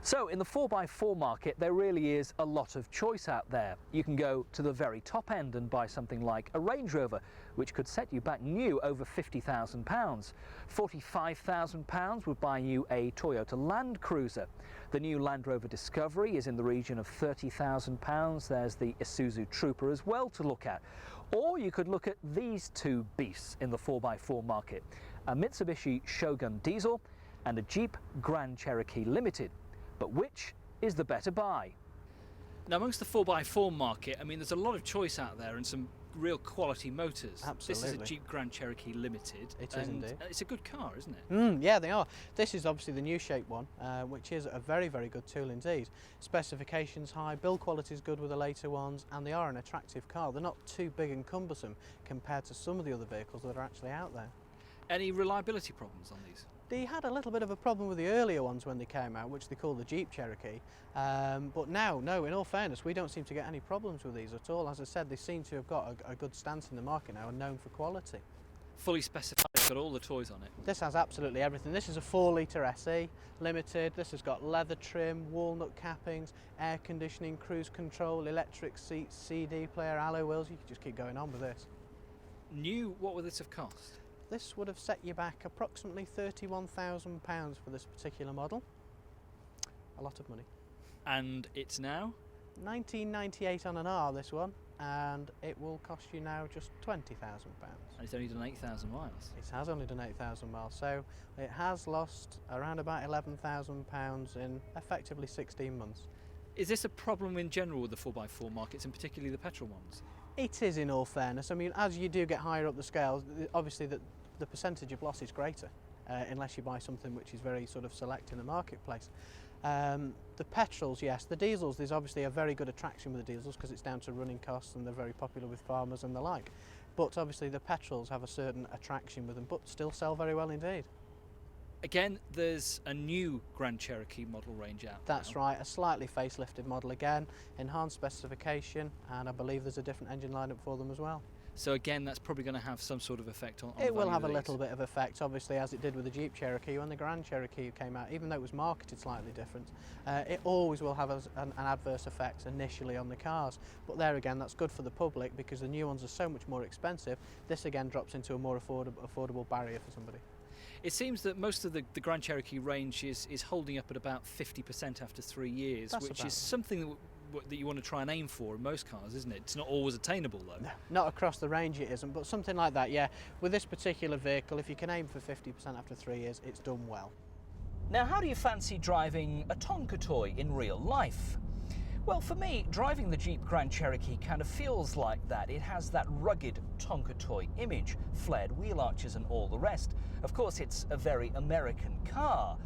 So in the 4x4 market, there really is a lot of choice out there. You can go to the very top end and buy something like a Range Rover, which could set you back new over £50,000. £45,000 would buy you a Toyota Land Cruiser. The new Land Rover Discovery is in the region of £30,000. There's the Isuzu Trooper as well to look at. Or you could look at these two beasts in the 4x4 market, a Mitsubishi Shogun Diesel and a Jeep Grand Cherokee Limited. But which is the better buy? Now, amongst the 4x4 market, I mean, there's a lot of choice out there and some real quality motors. Absolutely. This is a Jeep Grand Cherokee Limited. It is indeed. It's a good car, isn't it? Yeah, they are. This is obviously the new shape one, which is a very, very good tool indeed. Specifications high, build quality is good with the later ones, and they are an attractive car. They're not too big and cumbersome compared to some of the other vehicles that are actually out there. Any reliability problems on these? They had a little bit of a problem with the earlier ones when they came out, which they call the Jeep Cherokee. But now, no, in all fairness, we don't seem to get any problems with these at all. As I said, they seem to have got a good stance in the market now and known for quality. Fully specified, it's got all the toys on it. This has absolutely everything. This is a 4-litre SE Limited. This has got leather trim, walnut cappings, air conditioning, cruise control, electric seats, CD player, alloy wheels. You could just keep going on with this. New, what would this have cost? This would have set you back approximately £31,000 for this particular model. A lot of money. And it's now? £19.98 on an R, this one, and it will cost you now just £20,000. And it's only done 8,000 miles. It has only done 8,000 miles, so it has lost around about £11,000 in effectively 16 months. Is this a problem in general with the 4x4 markets, and particularly the petrol ones? It is, in all fairness. I mean, as you do get higher up the scales, obviously the percentage of loss is greater, unless you buy something which is very sort of select in the marketplace. The petrols, yes. The diesels, there's obviously a very good attraction with the diesels because it's down to running costs and they're very popular with farmers and the like. But obviously the petrols have a certain attraction with them, but still sell very well indeed. Again, there's a new Grand Cherokee model range out. That's right, a slightly facelifted model again, enhanced specification, and I believe there's a different engine lineup for them as well. So again, that's probably going to have some sort of effect on it will have a little bit of effect, obviously, as it did with the Jeep Cherokee when the Grand Cherokee came out. Even though it was marketed slightly different, it always will have an adverse effect initially on the cars. But there again, that's good for the public because the new ones are so much more expensive. This again drops into a more affordable barrier for somebody. It seems that most of the Grand Cherokee range is holding up at about 50% after 3 years, which is something that you want to try and aim for in most cars, isn't it? It's not always attainable though. No, not across the range it isn't, but something like that, yeah. With this particular vehicle, if you can aim for 50% after 3 years, it's done well. Now, how do you fancy driving a Tonka toy in real life? Well, for me, driving the Jeep Grand Cherokee kind of feels like that. It has that rugged Tonka toy image, flared wheel arches and all the rest. Of course, it's a very American car,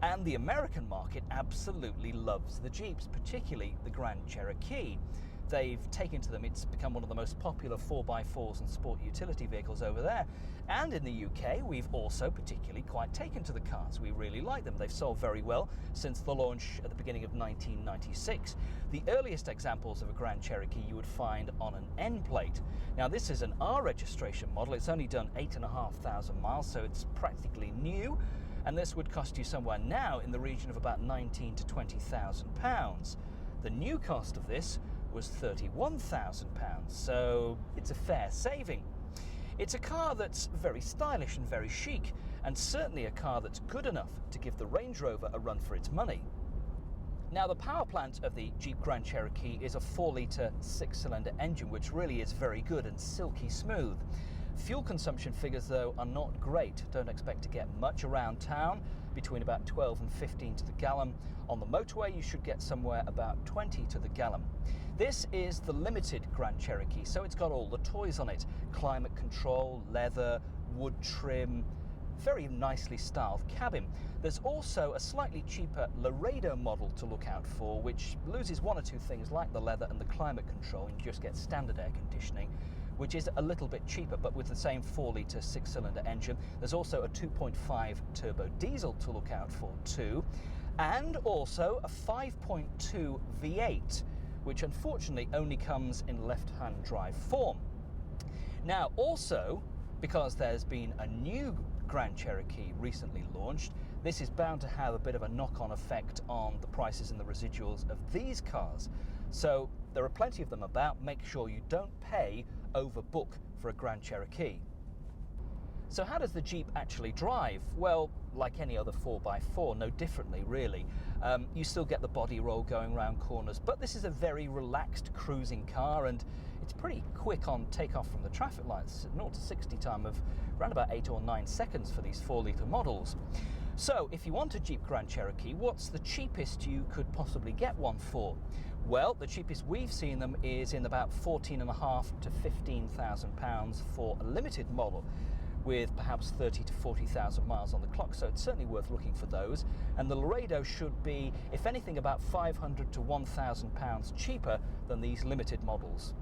and the American market absolutely loves the Jeeps, particularly the Grand Cherokee. They've taken to them, it's become one of the most popular 4x4s and sport utility vehicles over there. And in the UK, we've also particularly quite taken to the cars. We really like them. They've sold very well since the launch at the beginning of 1996. The earliest examples of a Grand Cherokee you would find on an N plate. Now, this is an R registration model. It's only done 8,500 miles, so it's practically new. And this would cost you somewhere now in the region of about £19,000 to £20,000. The new cost of this was £31,000, so it's a fair saving. It's a car that's very stylish and very chic, and certainly a car that's good enough to give the Range Rover a run for its money. Now, the power plant of the Jeep Grand Cherokee is a 4-litre 6-cylinder engine, which really is very good and silky smooth. Fuel consumption figures, though, are not great. Don't expect to get much around town, between about 12 and 15 to the gallon. On the motorway, you should get somewhere about 20 to the gallon. This is the limited Grand Cherokee, so it's got all the toys on it. Climate control, leather, wood trim, very nicely styled cabin. There's also a slightly cheaper Laredo model to look out for, which loses one or two things like the leather and the climate control, and you just get standard air conditioning, which is a little bit cheaper, but with the same 4-litre 6-cylinder engine. There's also a 2.5 turbo diesel to look out for too, and also a 5.2 V8, which unfortunately only comes in left-hand drive form. Now, also, because there's been a new Grand Cherokee recently launched, this is bound to have a bit of a knock-on effect on the prices and the residuals of these cars. So there are plenty of them about. Make sure you don't pay overbook for a Grand Cherokee. So how does the Jeep actually drive? Well, like any other 4x4, no differently really. You still get the body roll going around corners, but this is a very relaxed cruising car, and it's pretty quick on takeoff from the traffic lights. 0 to 60 time of around about 8 or 9 seconds for these 4-litre models. So if you want a Jeep Grand Cherokee, what's the cheapest you could possibly get one for? Well, the cheapest we've seen them is in about £14,500 to £15,000 for a limited model, with perhaps 30 to 40,000 miles on the clock, so it's certainly worth looking for those. And the Laredo should be, if anything, about £500 to £1,000 cheaper than these limited models.